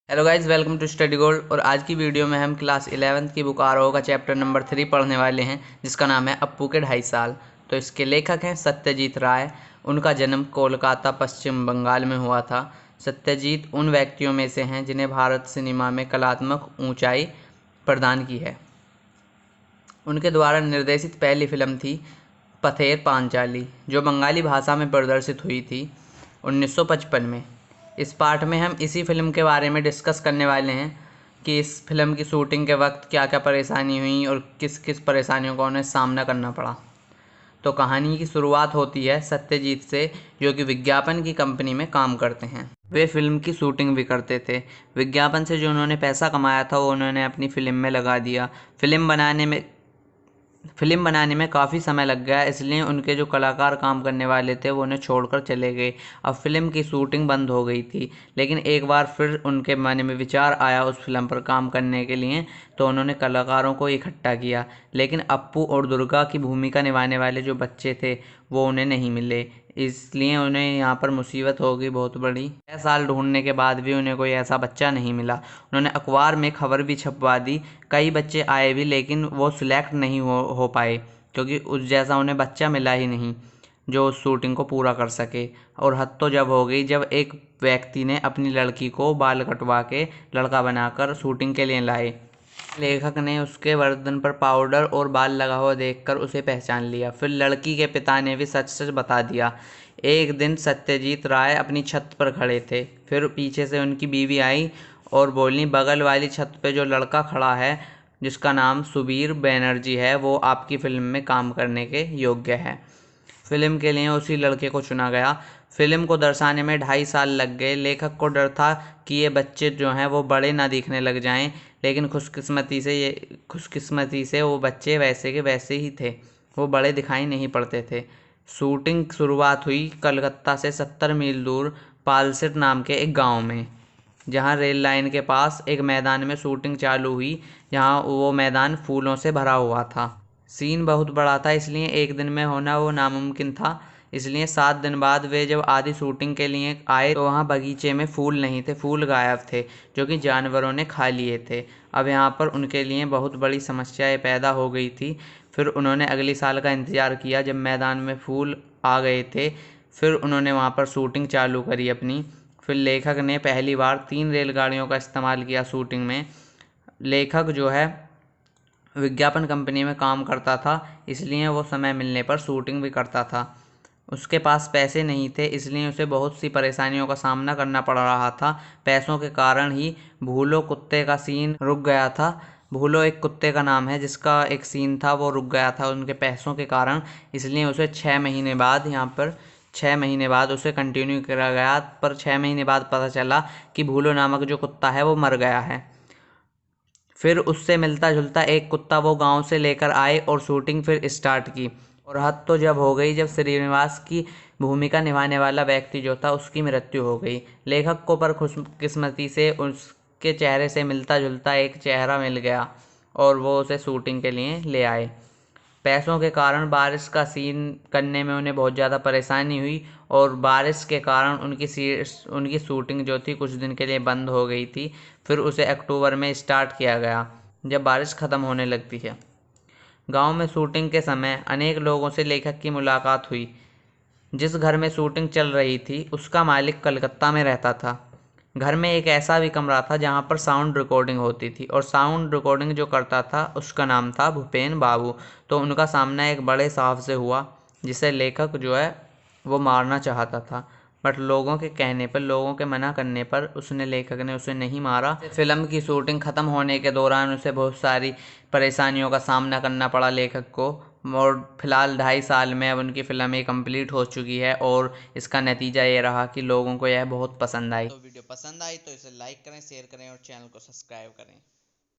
Hello guys, welcome to study gold. और आज की वीडियो में हम क्लास 11th की बुक आरोह का चैप्टर नंबर 3 पढ़ने वाले हैं, जिसका नाम है अप्पू के 2.5 साल। तो इसके लेखक हैं सत्यजीत राय। उनका जन्म कोलकाता, पश्चिम बंगाल में हुआ था। सत्यजीत उन व्यक्तियों में से हैं जिन्हें भारत सिनेमा में कलात्मक ऊंचाई प्रदान की है। उनके द्वारा निर्देशित पहली फिल्म थी पथेर पांचाली, जो बंगाली भाषा में प्रदर्शित हुई थी 1955 में। इस पार्ट में हम इसी फिल्म के बारे में डिस्कस करने वाले हैं कि इस फिल्म की शूटिंग के वक्त क्या क्या परेशानी हुई और किस किस परेशानियों का उन्हें सामना करना पड़ा। तो कहानी की शुरुआत होती है सत्यजीत से, जो कि विज्ञापन की कंपनी में काम करते हैं। वे फिल्म की शूटिंग भी करते थे। विज्ञापन से जो उन्होंने पैसा कमाया था वो उन्होंने अपनी फिल्म में लगा दिया। फिल्म बनाने में काफ़ी समय लग गया, इसलिए उनके जो कलाकार काम करने वाले थे वो उन्हें छोड़कर चले गए। अब फिल्म की शूटिंग बंद हो गई थी, लेकिन एक बार फिर उनके मन में विचार आया उस फिल्म पर काम करने के लिए, तो उन्होंने कलाकारों को इकट्ठा किया। लेकिन अप्पू और दुर्गा की भूमिका निभाने वाले जो बच्चे थे वो उन्हें नहीं मिले, इसलिए उन्हें यहाँ पर मुसीबत हो गई बहुत बड़ी। 6 साल ढूंढने के बाद भी उन्हें कोई ऐसा बच्चा नहीं मिला। उन्होंने अखबार में खबर भी छपवा दी, कई बच्चे आए भी, लेकिन वो सिलेक्ट नहीं हो पाए, क्योंकि उस जैसा उन्हें बच्चा मिला ही नहीं जो उस शूटिंग को पूरा कर सके। और हद तो जब हो गई जब एक व्यक्ति ने अपनी लड़की को बाल कटवा के लड़का बनाकर शूटिंग के लिए लाए। लेखक ने उसके गर्दन पर पाउडर और बाल लगा हुआ देखकर उसे पहचान लिया। फिर लड़की के पिता ने भी सच सच बता दिया। एक दिन सत्यजीत राय अपनी छत पर खड़े थे, फिर पीछे से उनकी बीवी आई और बोली, बगल वाली छत पे जो लड़का खड़ा है जिसका नाम सुबीर बनर्जी है, वो आपकी फिल्म में काम करने के योग्य है। फिल्म के लिए उसी लड़के को चुना गया। फिल्म को दर्शाने में 2.5 साल लग गए। लेखक को डर था कि ये बच्चे जो हैं वो बड़े ना दिखने लग जाएं, लेकिन खुशकिस्मती से वो बच्चे वैसे के वैसे ही थे, वो बड़े दिखाई नहीं पड़ते थे। शूटिंग शुरुआत हुई कलकत्ता से 70 मील दूर पालसिट नाम के एक गांव में, जहां रेल लाइन के पास एक मैदान में शूटिंग चालू हुई, जहां वो मैदान फूलों से भरा हुआ था। सीन बहुत बड़ा था, इसलिए एक दिन में होना वो नामुमकिन था। इसलिए 7 दिन बाद वे जब आधी शूटिंग के लिए आए तो वहाँ बगीचे में फूल नहीं थे, फूल गायब थे, जो कि जानवरों ने खा लिए थे। अब यहाँ पर उनके लिए बहुत बड़ी समस्याएं पैदा हो गई थी। फिर उन्होंने अगले साल का इंतज़ार किया जब मैदान में फूल आ गए थे। फिर उन्होंने वहाँ पर शूटिंग चालू करी अपनी। फिर लेखक ने पहली बार 3 रेलगाड़ियों का इस्तेमाल किया शूटिंग में। लेखक जो है विज्ञापन कंपनी में काम करता था, इसलिए वो समय मिलने पर शूटिंग भी करता था। उसके पास पैसे नहीं थे, इसलिए उसे बहुत सी परेशानियों का सामना करना पड़ रहा था। पैसों के कारण ही भूलो कुत्ते का सीन रुक गया था। भूलो एक कुत्ते का नाम है जिसका एक सीन था, वो रुक गया था उनके पैसों के कारण। इसलिए उसे 6 महीने बाद यहाँ पर 6 महीने बाद उसे कंटिन्यू करा गया, पर 6 महीने बाद पता चला कि भूलो नामक जो कुत्ता है वो मर गया है। फिर उससे मिलता जुलता एक कुत्ता वो गांव से लेकर आए और शूटिंग फिर स्टार्ट की। और हद तो जब हो गई जब श्रीनिवास की भूमिका निभाने वाला व्यक्ति जो था उसकी मृत्यु हो गई। लेखक को पर खुशकिस्मती से उसके चेहरे से मिलता जुलता एक चेहरा मिल गया और वो उसे शूटिंग के लिए ले आए। पैसों के कारण बारिश का सीन करने में उन्हें बहुत ज़्यादा परेशानी हुई, और बारिश के कारण उनकी शूटिंग जो थी कुछ दिन के लिए बंद हो गई थी। फिर उसे अक्टूबर में स्टार्ट किया गया जब बारिश ख़त्म होने लगती है। गांव में शूटिंग के समय अनेक लोगों से लेखक की मुलाकात हुई। जिस घर में शूटिंग चल रही थी उसका मालिक कलकत्ता में रहता था। घर में एक ऐसा भी कमरा था जहाँ पर साउंड रिकॉर्डिंग होती थी, और साउंड रिकॉर्डिंग जो करता था उसका नाम था भूपेन बाबू। तो उनका सामना एक बड़े साहब से हुआ जिसे लेखक जो है वो मारना चाहता था, बट लोगों के कहने पर, लोगों के मना करने पर लेखक ने उसे नहीं मारा। फिल्म की शूटिंग ख़त्म होने के दौरान उसे बहुत सारी परेशानियों का सामना करना पड़ा लेखक को। और फिलहाल 2.5 साल में अब उनकी फिल्म ये कंप्लीट हो चुकी है, और इसका नतीजा ये रहा कि लोगों को यह बहुत पसंद आई। तो वीडियो पसंद आई तो इसे लाइक करें, शेयर करें और चैनल को सब्सक्राइब करें।